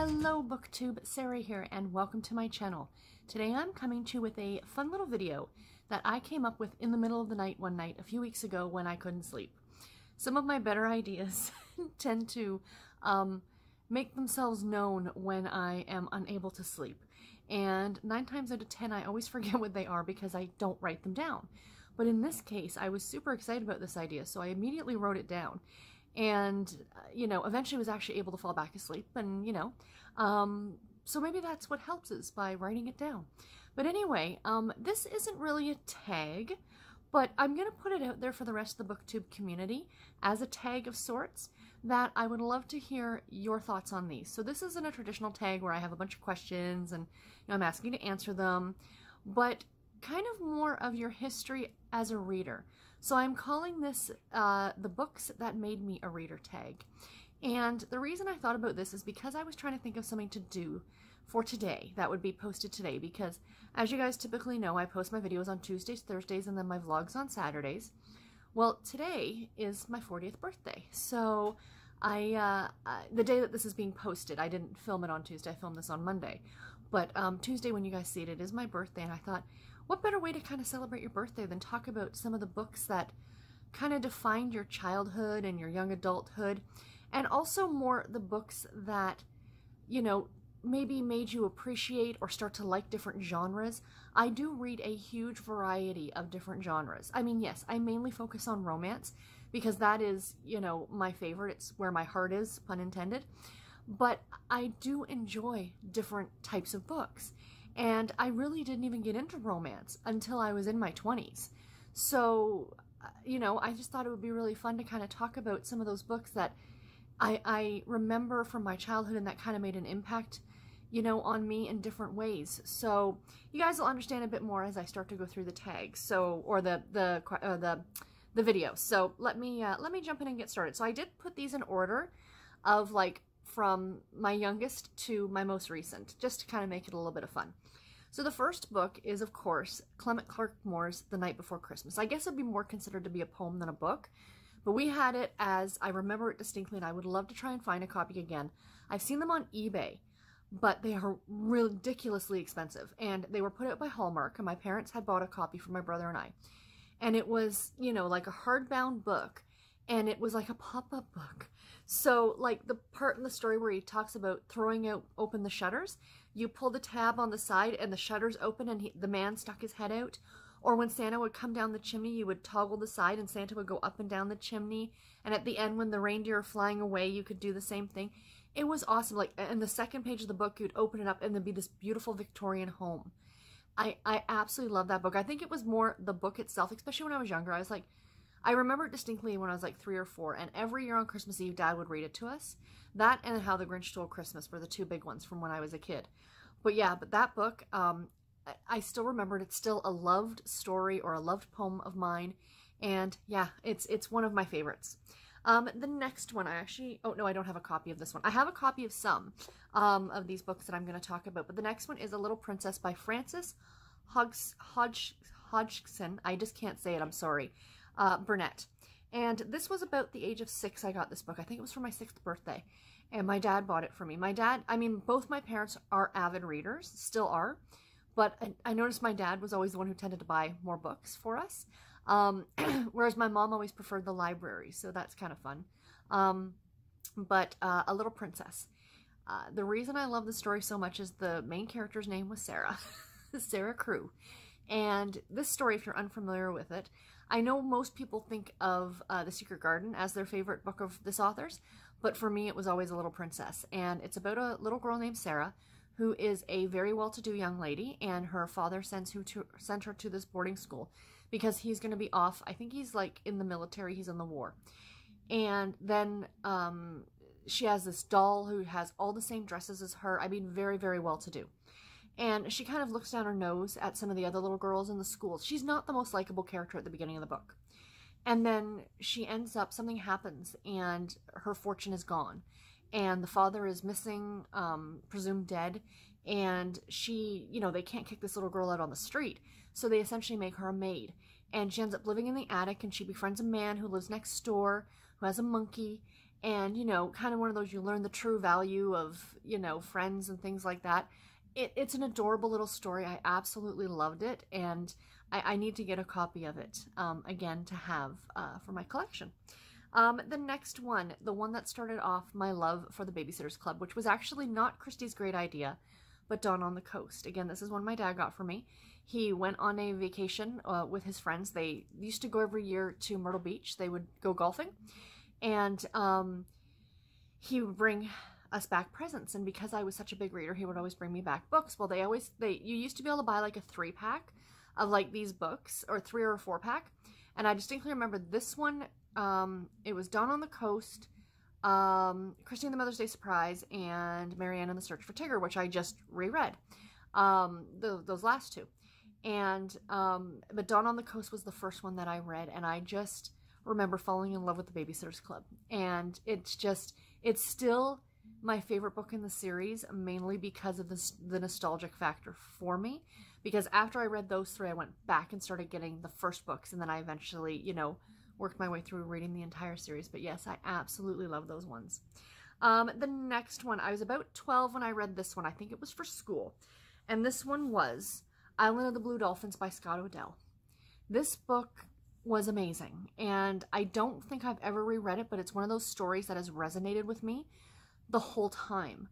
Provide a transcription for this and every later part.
Hello BookTube, Sarah here, and welcome to my channel. Today I'm coming to you with a fun little video that I came up with in the middle of the night one night a few weeks ago when I couldn't sleep. Some of my better ideas tend to make themselves known when I am unable to sleep. And 9 times out of 10 I always forget what they are because I don't write them down. But in this case I was super excited about this idea, so I immediately wrote it down. And, eventually was actually able to fall back asleep and, so maybe that's what helps us by writing it down. But anyway, this isn't really a tag, but I'm going to put it out there for the rest of the BookTube community as a tag of sorts that I would love to hear your thoughts on these. So this isn't a traditional tag where I have a bunch of questions and I'm asking you to answer them, but kind of more of your history as a reader. So I'm calling this the books that made me a reader tag. And the reason I thought about this is because I was trying to think of something to do for today that would be posted today, because as you guys typically know, I post my videos on Tuesdays, Thursdays, and then my vlogs on Saturdays. Well, today is my 40th birthday. So the day that this is being posted, I didn't film it on Tuesday, I filmed this on Monday. But Tuesday when you guys see it, it is my birthday, and I thought, what better way to kind of celebrate your birthday than talk about some of the books that kind of defined your childhood and your young adulthood, and also more the books that, maybe made you appreciate or start to like different genres. I do read a huge variety of different genres. I mean, yes, I mainly focus on romance because that is, my favorite. It's where my heart is, pun intended. But I do enjoy different types of books. And I really didn't even get into romance until I was in my 20s. So, I just thought it would be really fun to kind of talk about some of those books that I remember from my childhood and that kind of made an impact, on me in different ways. So you guys will understand a bit more as I start to go through the tags, or the video. So let me jump in and get started. So I did put these in order of from my youngest to my most recent, just to kind of make it a little bit of fun. So the first book is, of course, Clement Clarke Moore's The Night Before Christmas. I guess it would be more considered to be a poem than a book, but we had it as, I remember it distinctly, and I would love to try and find a copy again. I've seen them on eBay, but they are ridiculously expensive, and they were put out by Hallmark, and my parents had bought a copy for my brother and I. And it was, like a hardbound book, and it was like a pop-up book. So, the part in the story where he talks about throwing open the shutters, you pull the tab on the side and the shutters open and the man stuck his head out. Or when Santa would come down the chimney, you would toggle the side and Santa would go up and down the chimney. And at the end, when the reindeer are flying away, you could do the same thing. It was awesome. In the second page of the book, you'd open it up and there'd be this beautiful Victorian home. I absolutely love that book. I think it was more the book itself, especially when I was younger. I remember it distinctly when I was 3 or 4, and every year on Christmas Eve, Dad would read it to us. That and How the Grinch Stole Christmas were the two big ones from when I was a kid. But yeah, that book, I still remembered. It's still a loved story or a loved poem of mine, and yeah, it's one of my favorites. The next one, oh no, I don't have a copy of this one. I have a copy of some of these books that I'm going to talk about, but the next one is A Little Princess by Frances Hodgson. I just can't say it, I'm sorry. Burnett. And this was about the age of 6 I got this book. I think it was for my 6th birthday. And my dad bought it for me. My dad, both my parents are avid readers, still are. But I noticed my dad was always the one who tended to buy more books for us. Whereas my mom always preferred the library. So that's kind of fun. A Little Princess. The reason I love the story so much is the main character's name was Sarah. Sarah Crew. And this story, if you're unfamiliar with it, I know most people think of The Secret Garden as their favorite book of this author's, but for me it was always A Little Princess. And it's about a little girl named Sarah who is a very well-to-do young lady, and her father sent her to this boarding school because he's going to be off. I think he's in the military, he's in the war. And then she has this doll who has all the same dresses as her. Very, very well-to-do. And she kind of looks down her nose at some of the other little girls in the school. She's not the most likable character at the beginning of the book. And then she ends up, something happens, and her fortune is gone. And the father is missing, presumed dead. And she, they can't kick this little girl out on the street. So they essentially make her a maid. And she ends up living in the attic, and she befriends a man who lives next door, who has a monkey. and, you know, kind of one of those, you learn the true value of, you know, friends and things like that. It's an adorable little story. I absolutely loved it, and I need to get a copy of it, again, to have for my collection. The next one, the one that started off my love for the Babysitters Club, which was actually not Christy's great idea, but Dawn on the Coast. Again, this is one my dad got for me. He went on a vacation with his friends. They used to go every year to Myrtle Beach. They would go golfing, and he would bring us back presents. And because I was such a big reader, he would always bring me back books. Well, you used to be able to buy like a 3-pack of like these books, or 3 or a 4-pack. And I distinctly remember this one. It was Dawn on the Coast, Christy and the Mother's Day Surprise, and Marianne and the Search for Tigger, which I just reread, those last two. And, but Dawn on the Coast was the first one that I read, and I just remember falling in love with the Babysitters Club. And it's still my favorite book in the series, mainly because of the nostalgic factor for me. Because after I read those 3, I went back and started getting the first books, and then I eventually, you know, worked my way through reading the entire series. But yes, I absolutely love those ones. The next one, I was about 12 when I read this one. I think it was for school. And this one was Island of the Blue Dolphins by Scott Odell. This book was amazing, and I don't think I've ever reread it, but it's one of those stories that has resonated with me the whole time.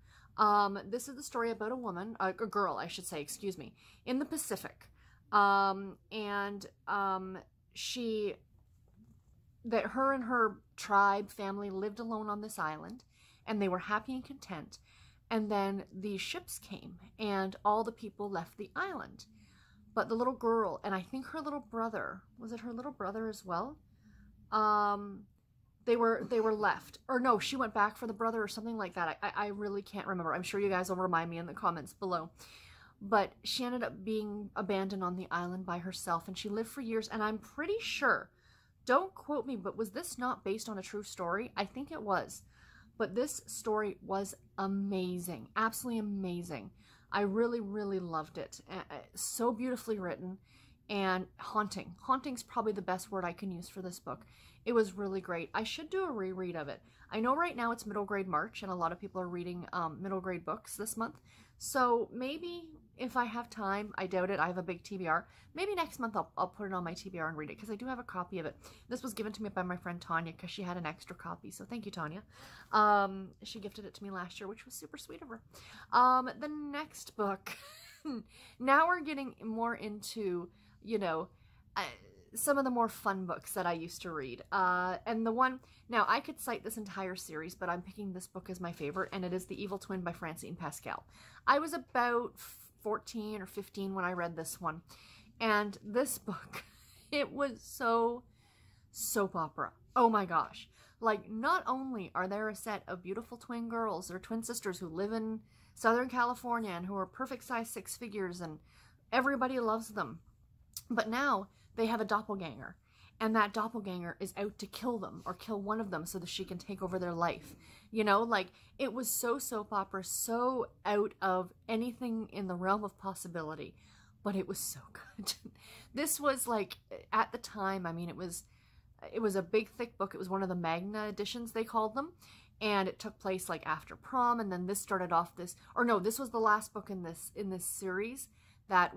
This is the story about a woman, a girl, I should say, excuse me, in the Pacific. Her and her tribe family lived alone on this island, and they were happy and content. And then the ships came, and all the people left the island. But the little girl, and I think her little brother, was it her little brother as well? They were left. Or no, she went back for the brother or something like that. I really can't remember. I'm sure you guys will remind me in the comments below. But she ended up being abandoned on the island by herself, and she lived for years. And I'm pretty sure, don't quote me, but was this not based on a true story? I think it was. But this story was amazing. Absolutely amazing. I really, really loved it. So beautifully written and haunting. Haunting's probably the best word I can use for this book. It was really great. I should do a reread of it. I know right now it's middle grade March, and a lot of people are reading middle grade books this month. So maybe if I have time, I doubt it, I have a big TBR, maybe next month I'll put it on my TBR and read it, because I do have a copy of it. This was given to me by my friend Tanya, because she had an extra copy, so thank you, Tanya. She gifted it to me last year, which was super sweet of her. The next book, now we're getting more into, you know, some of the more fun books that I used to read. And the one, now I could cite this entire series, but I'm picking this book as my favorite, and it is The Evil Twin by Francine Pascal. I was about 14 or 15 when I read this one, and this book, it was so soap opera. Oh my gosh. Like, not only are there a set of beautiful twin girls or twin sisters who live in Southern California and who are perfect size 6 figures and everybody loves them, but now they have a doppelganger, and that doppelganger is out to kill them or kill one of them so that she can take over their life. You know, like, it was so soap opera, so out of anything in the realm of possibility, but it was so good. This was, like, at the time, I mean, it was a big, thick book. It was one of the Magna editions, they called them, and it took place, like, after prom, and then this started off this, or no, this was the last book in this series that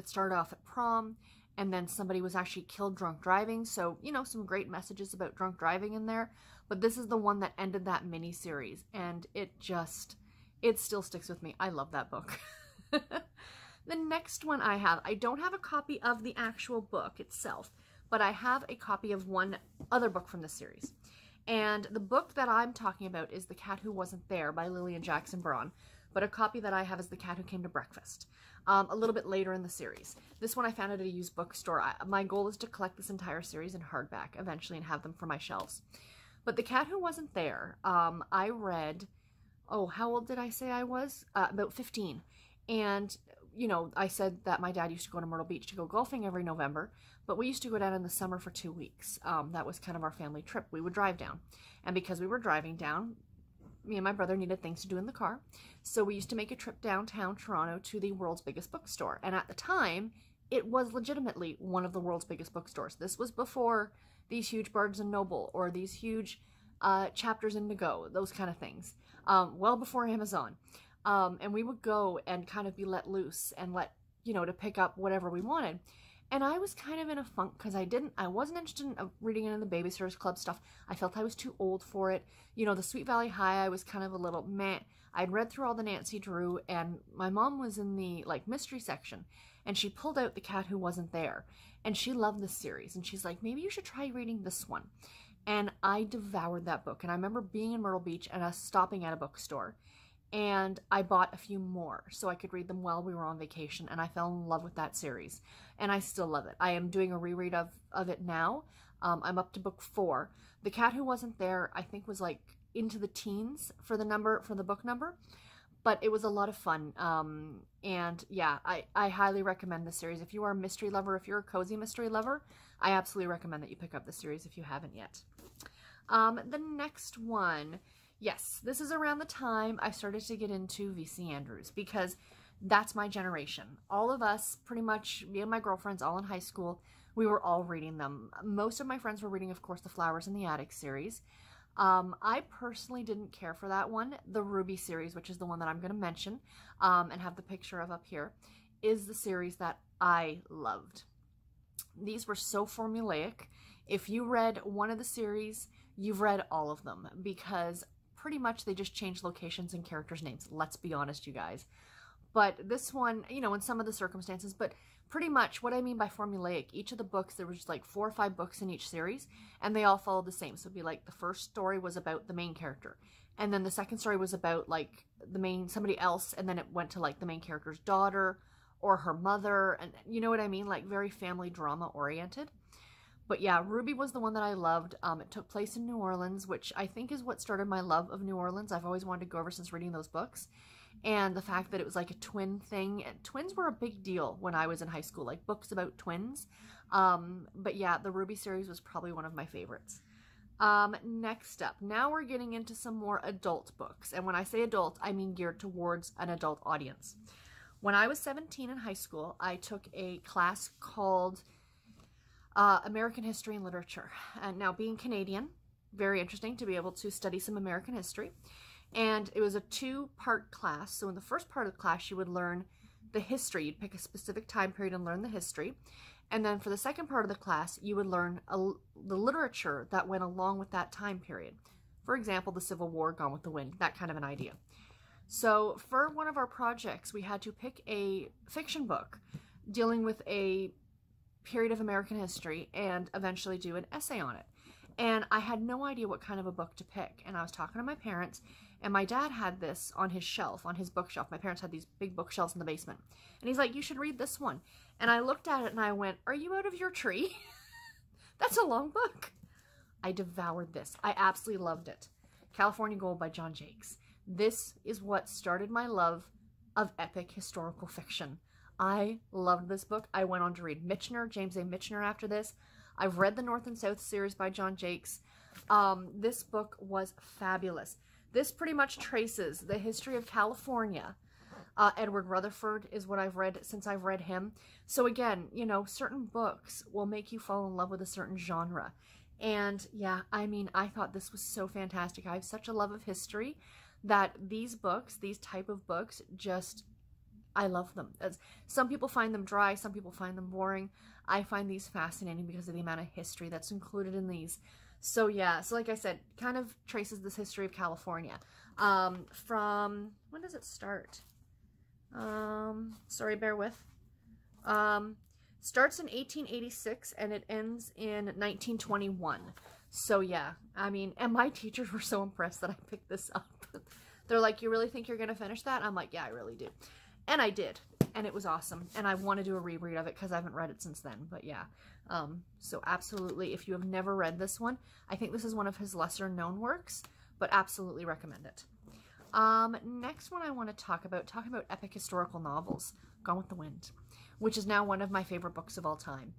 started off at prom, and then somebody was actually killed drunk driving. So, you know, some great messages about drunk driving in there. But this is the one that ended that mini-series. And it still sticks with me. I love that book. The next one I don't have a copy of the actual book itself, but I have a copy of one other book from this series. And the book that I'm talking about is The Cat Who Wasn't There by Lillian Jackson Braun. But a copy that I have is The Cat Who Came to Breakfast, a little bit later in the series. This one I found at a used bookstore. My goal is to collect this entire series in hardback eventually and have them for my shelves. But The Cat Who Wasn't There, I read, oh, how old did I say I was? About 15. And, you know, I said that my dad used to go to Myrtle Beach to go golfing every November, but we used to go down in the summer for 2 weeks. That was kind of our family trip. We would drive down. And because we were driving down, me and my brother needed things to do in the car, so we used to make a trip downtown Toronto to the world's biggest bookstore. And at the time, it was legitimately one of the world's biggest bookstores. This was before these huge Barnes & Noble or these huge chapters in to go, those kind of things, well before Amazon. And we would go and kind of be let loose and to pick up whatever we wanted. And I was kind of in a funk because I wasn't interested in reading any of the Babysitters Club stuff. I felt I was too old for it. The Sweet Valley High, I was kind of a little meh. I'd read through all the Nancy Drew, and my mom was in the mystery section, and she pulled out The Cat Who Wasn't There, and she loved this series, and she's like, maybe you should try reading this one. And I devoured that book, and I remember being in Myrtle Beach and us stopping at a bookstore, and I bought a few more so I could read them while we were on vacation, and I fell in love with that series, and I still love it. I am doing a reread of it now. I'm up to book 4. The Cat Who Wasn't There, I think, was into the teens for the book number, but it was a lot of fun. And yeah, I highly recommend this series. If you are a mystery lover, if you're a cozy mystery lover, I absolutely recommend that you pick up the series if you haven't yet. The next one, yes, this is around the time I started to get into V.C. Andrews, because that's my generation. All of us, pretty much, me and my girlfriends, all in high school, we were all reading them. Most of my friends were reading, of course, the Flowers in the Attic series. I personally didn't care for that one. The Ruby series, which is the one that I'm going to mention, and have the picture of up here, is the series that I loved. These were so formulaic. If you read one of the series, you've read all of them, because pretty much they just changed locations and characters' names. Let's be honest, you guys. But this one, in some of the circumstances, but pretty much what I mean by formulaic, each of the books, there was just 4 or 5 books in each series, and they all followed the same. So it'd be the first story was about the main character, and then the second story was about somebody else, and then it went to the main character's daughter or her mother, and you know what I mean, very family drama oriented. But yeah, Ruby was the one that I loved. It took place in New Orleans, which I think is what started my love of New Orleans. I've always wanted to go ever since reading those books. And the fact that it was a twin thing. And twins were a big deal when I was in high school, books about twins. But yeah, the Ruby series was probably one of my favorites. Next up, now we're getting into some more adult books. And when I say adult, I mean geared towards an adult audience. When I was 17 in high school, I took a class called American History and Literature. And now, being Canadian, very interesting to be able to study some American history. And it was a 2-part class. So in the first part of the class, you would learn the history. You'd pick a specific time period and learn the history. And then for the second part of the class, you would learn the literature that went along with that time period. For example, the Civil War, Gone with the Wind, that kind of an idea. So for one of our projects, we had to pick a fiction book dealing with a period of American history and eventually do an essay on it. And I had no idea what kind of a book to pick. And I was talking to my parents, and my dad had this on his shelf, on his bookshelf. My parents had these big bookshelves in the basement. And he's like, you should read this one. And I looked at it and I went, are you out of your tree? That's a long book. I devoured this. I absolutely loved it. California Gold by John Jakes. This is what started my love of epic historical fiction. I loved this book. I went on to read Michener, James A. Michener after this. I've read the North and South series by John Jakes. This book was fabulous. This pretty much traces the history of California. Edward Rutherford is what I've read since I've read him. So again, certain books will make you fall in love with a certain genre. And yeah, I mean, I thought this was so fantastic. I have such a love of history that these books, these type of books, I love them. Some people find them dry, some people find them boring. I find these fascinating because of the amount of history that's included in these. So yeah, so like I said, kind of traces this history of California. From, when does it start? Sorry, bear with. Starts in 1886 and it ends in 1921. So yeah, I mean, and my teachers were so impressed that I picked this up. They're like, you really think you're going to finish that? I'm like, yeah, I really do. And I did, and it was awesome, and I want to do a reread of it because I haven't read it since then, but yeah. So absolutely, if you have never read this one, I think this is one of his lesser-known works, but absolutely recommend it. Next one I want to talk about epic historical novels, Gone with the Wind, which is now one of my favorite books of all time.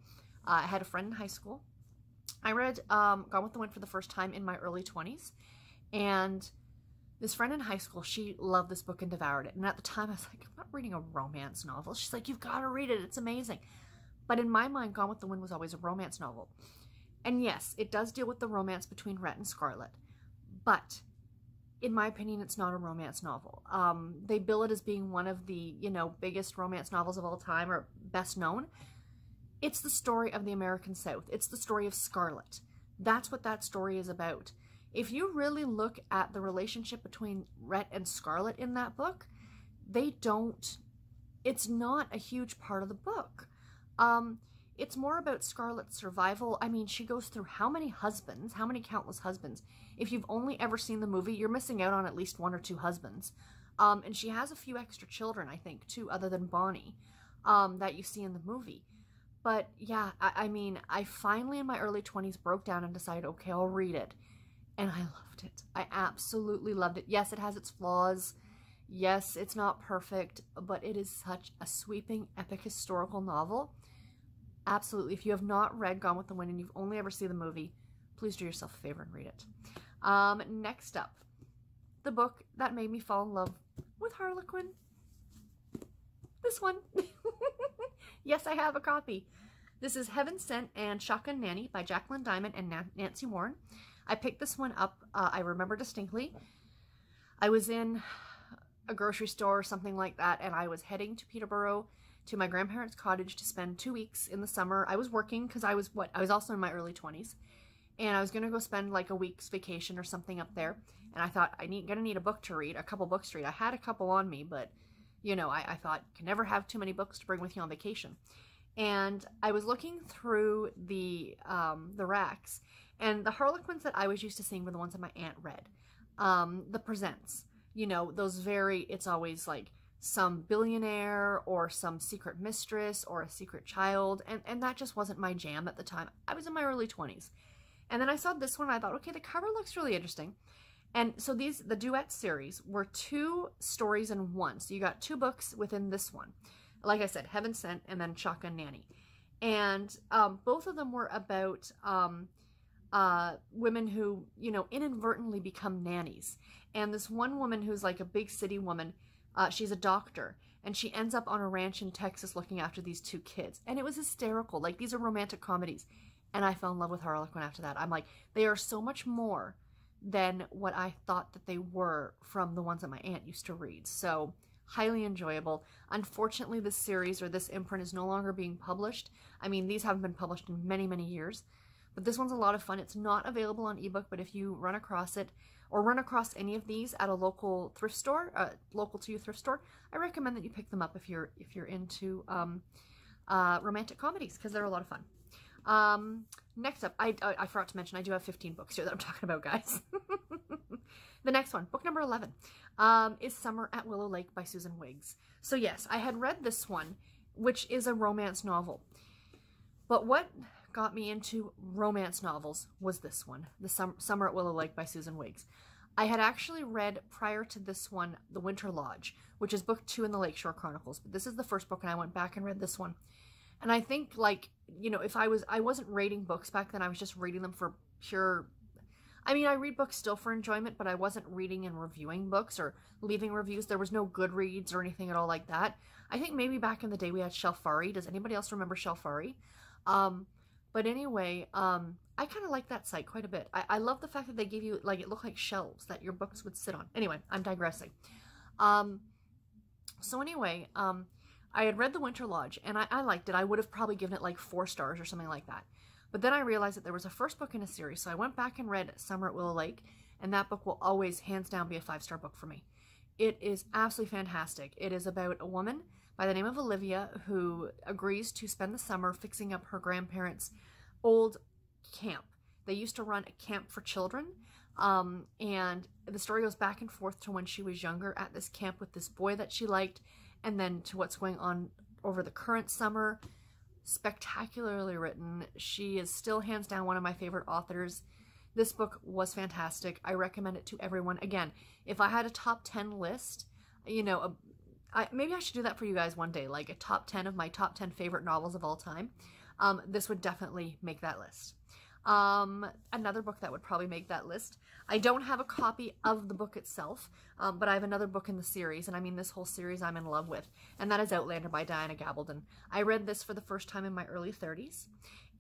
I had a friend in high school. I read Gone with the Wind for the first time in my early 20s, and this friend in high school, she loved this book and devoured it. And at the time, I was like, I'm not reading a romance novel. She's like, you've got to read it. It's amazing. But in my mind, Gone with the Wind was always a romance novel. And yes, it does deal with the romance between Rhett and Scarlett. but in my opinion, it's not a romance novel. They bill it as being one of the, you know, biggest romance novels of all time, or best known. It's the story of the American South. It's the story of Scarlet. That's what that story is about. If you really look at the relationship between Rhett and Scarlet in that book, it's not a huge part of the book. It's more about Scarlet's survival. I mean, she goes through how many countless husbands. If you've only ever seen the movie, you're missing out on at least 1 or 2 husbands. And she has a few extra children, I think, too, other than Bonnie, that you see in the movie. But yeah, I mean, I finally in my early 20s broke down and decided, okay, I'll read it. And I loved it. I absolutely loved it. Yes, it has its flaws. Yes, it's not perfect, but it is such a sweeping, epic historical novel. Absolutely. If you have not read Gone with the Wind and you've only ever seen the movie, please do yourself a favor and read it. Next up, the book that made me fall in love with Harlequin. This one. Yes, I have a copy. This is Heaven Sent and Shotgun Nanny by Jacqueline Diamond and Nancy Warren. I picked this one up, I remember distinctly. I was in a grocery store or something like that, and I was heading to Peterborough to my grandparents' cottage to spend 2 weeks in the summer. I was working because I was also in my early 20s, and I was going to go spend like a week's vacation or something up there, and I thought gonna need a book to read, a couple books to read. I had a couple on me, but you know, I thought you can never have too many books to bring with you on vacation. And I was looking through the racks, and the Harlequins that I was used to seeing were the ones that my aunt read. The Presents, you know, those it's always like some billionaire or some secret mistress or a secret child, and that just wasn't my jam at the time. I was in my early 20s. And then I saw this one and I thought, okay, the cover looks really interesting. And so the duet series were 2 stories in one. So you got 2 books within this one. Like I said, Heaven Sent and then Shotgun Nanny. And both of them were about women who, you know, inadvertently become nannies. And this one woman who's like a big city woman, she's a doctor, and she ends up on a ranch in Texas looking after these 2 kids. And it was hysterical. Like, these are romantic comedies. And I fell in love with Harlequin after that. I'm like, they are so much more than what I thought that they were from the ones that my aunt used to read. So, highly enjoyable. Unfortunately, this series or this imprint is no longer being published. I mean, these haven't been published in many, many years. But this one's a lot of fun. It's not available on ebook, but if you run across it or run across any of these at a local thrift store, local to you thrift store, I recommend that you pick them up if you're into romantic comedies, because they're a lot of fun. Next up, I forgot to mention, I do have 15 books here that I'm talking about, guys. The next one, book number 11, is Summer at Willow Lake by Susan Wiggs. So yes, I had read this one, which is a romance novel. But what got me into romance novels was this one, The Summer at Willow Lake by Susan Wiggs. I had actually read, prior to this one, The Winter Lodge, which is book 2 in the Lakeshore Chronicles. But this is the first book, and I went back and read this one. And I think, like, you know, I wasn't rating books back then. I was just reading them for pure, I mean, I read books still for enjoyment, but I wasn't reading and reviewing books or leaving reviews. There was no Goodreads or anything at all like that. I think maybe back in the day we had Shelfari. Does anybody else remember Shelfari? But anyway, I kind of like that site quite a bit. I love the fact that they give you, like, it looked like shelves that your books would sit on. Anyway, I'm digressing. So anyway, I had read The Winter Lodge, and I liked it. I would have probably given it like 4 stars or something like that. But then I realized that there was a first book in a series, so I went back and read Summer at Willow Lake, and that book will always, hands down, be a 5-star book for me. It is absolutely fantastic. It is about a woman by the name of Olivia who agrees to spend the summer fixing up her grandparents' old camp. They used to run a camp for children, and the story goes back and forth to when she was younger at this camp with this boy that she liked, and then to what's going on over the current summer. Spectacularly written. She is still hands down one of my favorite authors. This book was fantastic. I recommend it to everyone. Again, if I had a top 10 list, you know, maybe I should do that for you guys one day, like a top 10 of my top 10 favorite novels of all time. This would definitely make that list. Another book that would probably make that list. I don't have a copy of the book itself, but I have another book in the series, and I mean this whole series I'm in love with, and that is Outlander by Diana Gabaldon. I read this for the first time in my early 30s,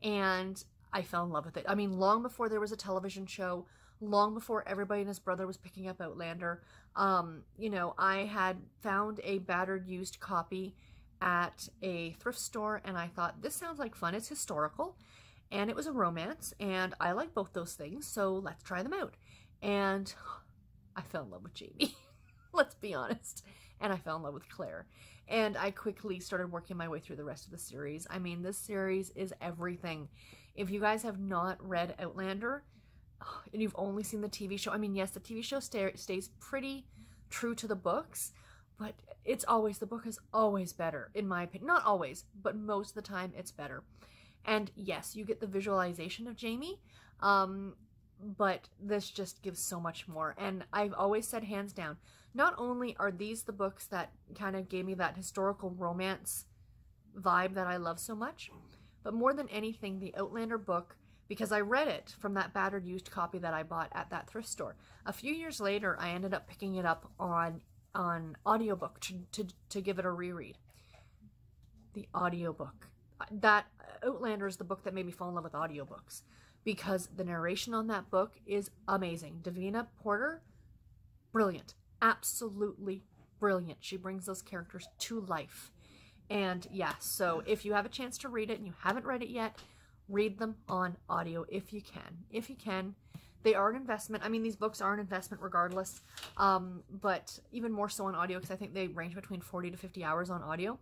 and I fell in love with it. I mean, long before there was a television show, long before everybody and his brother was picking up Outlander. You know, I had found a battered used copy at a thrift store, and I thought, this sounds like fun. It's historical, and it was a romance, and I like both those things, so let's try them out. And I fell in love with Jamie. Let's be honest. And I fell in love with Claire. And I quickly started working my way through the rest of the series. I mean, this series is everything. If you guys have not read Outlander, and you've only seen the TV show, I mean, yes, the TV show stays pretty true to the books, but it's always, the book is always better, in my opinion. Not always, but most of the time it's better. And yes, you get the visualization of Jamie, but this just gives so much more. And I've always said, hands down, not only are these the books that kind of gave me that historical romance vibe that I love so much, but more than anything, the Outlander book, because I read it from that battered used copy that I bought at that thrift store. A few years later, I ended up picking it up on audiobook to give it a reread. The audiobook. That Outlander is the book that made me fall in love with audiobooks, because the narration on that book is amazing. Davina Porter, brilliant. Absolutely brilliant. She brings those characters to life. And yeah, so if you have a chance to read it and you haven't read it yet, read them on audio if you can. If you can. They are an investment. I mean, these books are an investment regardless, but even more so on audio, because I think they range between 40 to 50 hours on audio.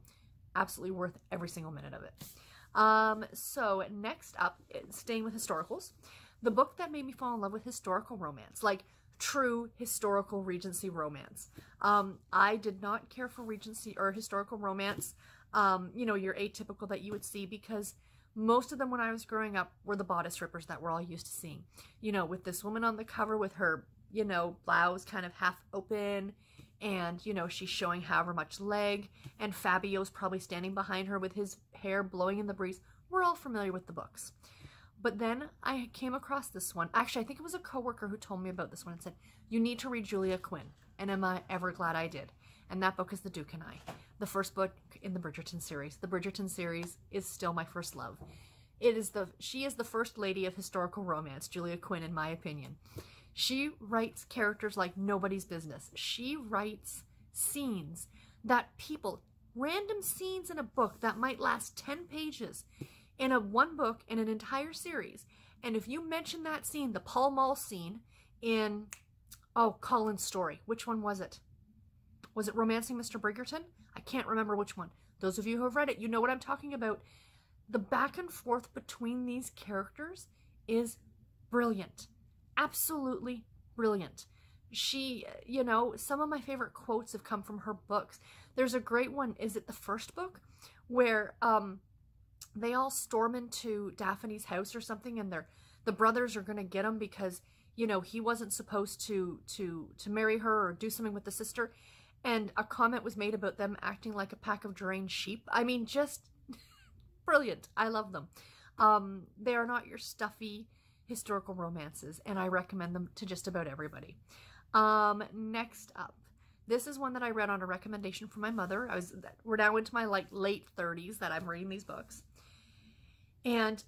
Absolutely worth every single minute of it. So next up, staying with historicals, the book that made me fall in love with historical romance, like true historical Regency romance. I did not care for Regency or historical romance, you know, your atypical that you would see, because most of them when I was growing up were the bodice rippers that we're all used to seeing. You know, with this woman on the cover with her, you know, blouse kind of half open, and, you know, she's showing however much leg, and Fabio's probably standing behind her with his hair blowing in the breeze. We're all familiar with the books. But then I came across this one. Actually, I think it was a coworker who told me about this one and said, you need to read Julia Quinn. And am I ever glad I did? And that book is The Duke and I, the first book in the Bridgerton series. The Bridgerton series is still my first love. She is the first lady of historical romance, Julia Quinn, in my opinion. She writes characters like nobody's business. She writes scenes that people, random scenes in a book that might last 10 pages in one book in an entire series. And if you mention that scene, the Pall Mall scene in, oh, Colin's Story. Which one was it? Was it Romancing Mr. Bridgerton? I can't remember which one. Those of you who have read it, you know what I'm talking about. The back and forth between these characters is brilliant. Absolutely brilliant. She, you know, some of my favorite quotes have come from her books. There's a great one, is it the first book, where they all storm into Daphne's house or something, and the brothers are going to get him because, you know, he wasn't supposed to marry her or do something with the sister. And a comment was made about them acting like a pack of deranged sheep. I mean, just brilliant. I love them. They are not your stuffy historical romances, and I recommend them to just about everybody. Next up, this is one that I read on a recommendation from my mother. We're now into my late 30s that I'm reading these books. And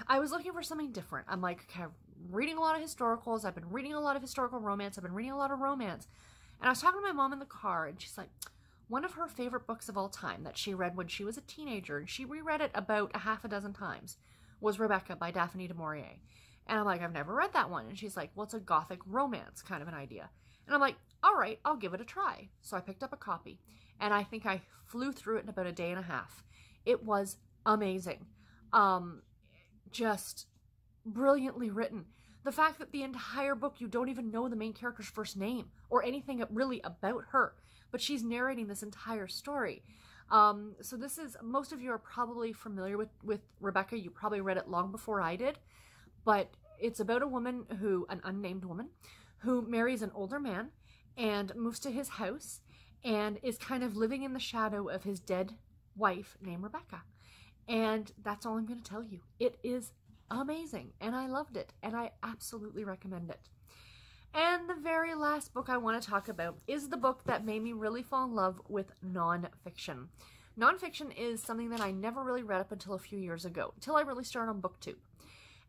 I was looking for something different. I'm like, okay, I'm reading a lot of historicals. I've been reading a lot of historical romance. I've been reading a lot of romance. And I was talking to my mom in the car, and she's like, one of her favorite books of all time that she read when she was a teenager, and she reread it about a half a dozen times, was Rebecca by Daphne du Maurier. And I'm like, I've never read that one. And she's like, well, it's a gothic romance kind of an idea. And I'm like, all right, I'll give it a try. So I picked up a copy, and I think I flew through it in about a day and a half. It was amazing. Just brilliantly written. The fact that the entire book, you don't even know the main character's first name or anything really about her, but she's narrating this entire story. So this is, most of you are probably familiar with Rebecca. You probably read it long before I did, but it's about a woman an unnamed woman, who marries an older man and moves to his house and is kind of living in the shadow of his dead wife named Rebecca. And that's all I'm going to tell you. It is amazing, and I loved it, and I absolutely recommend it. And the very last book I want to talk about is the book that made me really fall in love with nonfiction. Nonfiction is something that I never really read up until a few years ago, until I really started on BookTube.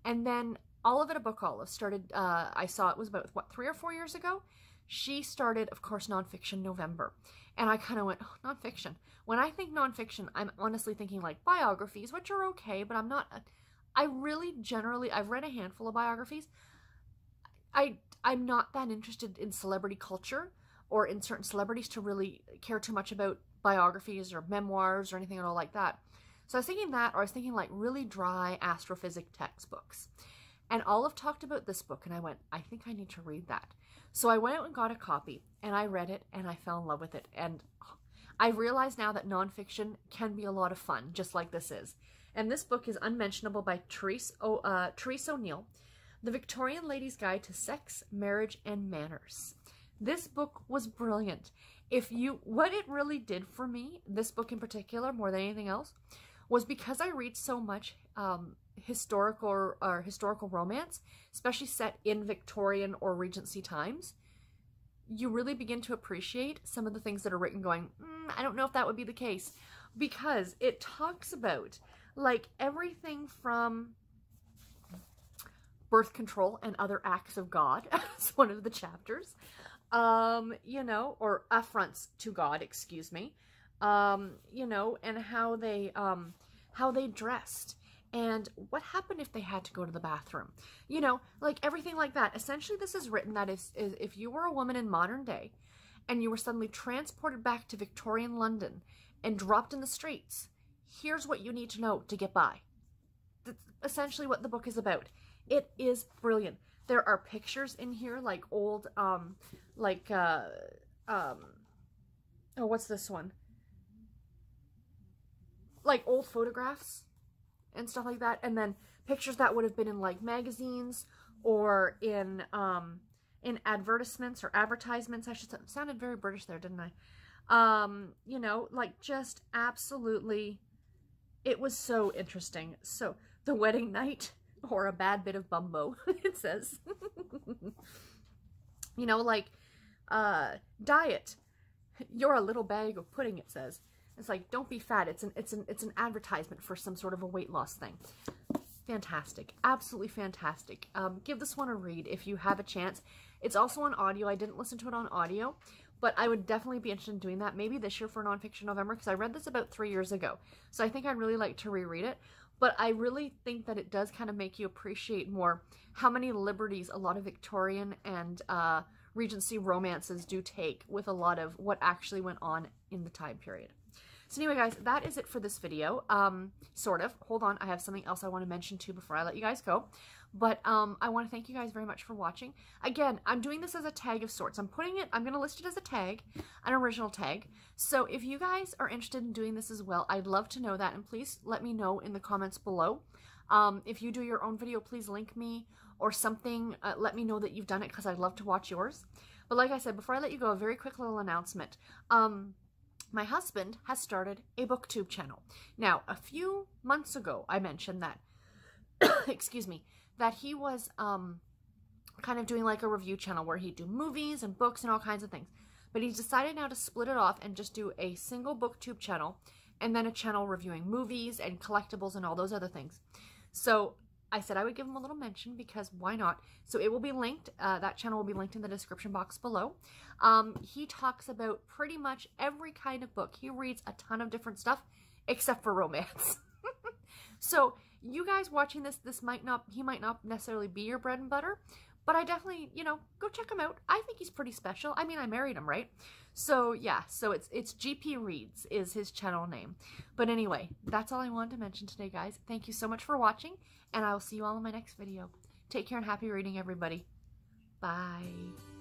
And then Olive at a Book Olive started, I saw it was about, what, 3 or 4 years ago? She started, of course, nonfiction November. And I kind of went, oh, nonfiction. When I think nonfiction, I'm honestly thinking like biographies, which are okay, but I'm not, I really generally, I've read a handful of biographies. I'm not that interested in celebrity culture or in certain celebrities to really care too much about biographies or memoirs or anything at all like that. So I was thinking that, or I was thinking like really dry astrophysics textbooks. And Olive talked about this book, and I went, I think I need to read that. So I went out and got a copy, and I read it, and I fell in love with it. And I realize now that nonfiction can be a lot of fun, just like this is. And this book is Unmentionable by Therese O'Neill, The Victorian Lady's Guide to Sex, Marriage, and Manners. This book was brilliant. What it really did for me, this book in particular, more than anything else, was because I read so much historical romance, especially set in Victorian or Regency times, you really begin to appreciate some of the things that are written going, I don't know if that would be the case, because it talks about like everything from birth control and other acts of God. It's one of the chapters, you know, or affronts to God, excuse me, you know, and how they dressed. And what happened if they had to go to the bathroom? You know, like everything like that. Essentially, this is written that if you were a woman in modern day and you were suddenly transported back to Victorian London and dropped in the streets, here's what you need to know to get by. That's essentially what the book is about. It is brilliant. There are pictures in here like old, oh, what's this one? Like old photographs and stuff like that, and then pictures that would have been in like magazines or in advertisements or advertisements. I should say. Sounded very British there, didn't I? You know, like just absolutely, it was so interesting. So the wedding night, or a bad bit of bumbo, it says. You know, like diet, you're a little bag of pudding, it says. It's like, don't be fat. It's an advertisement for some sort of a weight loss thing. Fantastic. Absolutely fantastic. Give this one a read if you have a chance. It's also on audio. I didn't listen to it on audio, but I would definitely be interested in doing that. Maybe this year for Nonfiction November, because I read this about 3 years ago. So I think I'd really like to reread it. But I really think that it does kind of make you appreciate more how many liberties a lot of Victorian and Regency romances do take with a lot of what actually went on in the time period. So anyway, guys, that is it for this video. Sort of. Hold on. I have something else I want to mention too before I let you guys go. But I want to thank you guys very much for watching. Again, I'm doing this as a tag of sorts. I'm going to list it as a tag, an original tag. So if you guys are interested in doing this as well, I'd love to know that. And please let me know in the comments below. If you do your own video, please link me or something. Let me know that you've done it, because I'd love to watch yours. But like I said, before I let you go, a very quick little announcement. My husband has started a booktube channel. Now, a few months ago, I mentioned that, excuse me, that he was kind of doing like a review channel where he'd do movies and books and all kinds of things. But he's decided now to split it off and just do a single booktube channel and then a channel reviewing movies and collectibles and all those other things. So I said I would give him a little mention, because why not? So it will be linked. That channel will be linked in the description box below. He talks about pretty much every kind of book. He reads a ton of different stuff, except for romance. So you guys watching this, he might not necessarily be your bread and butter, but I definitely, you know, go check him out. I think he's pretty special. I mean, I married him, right? So yeah, so it's GP Reads is his channel name. But anyway, that's all I wanted to mention today, guys. Thank you so much for watching, and I will see you all in my next video. Take care and happy reading, everybody. Bye.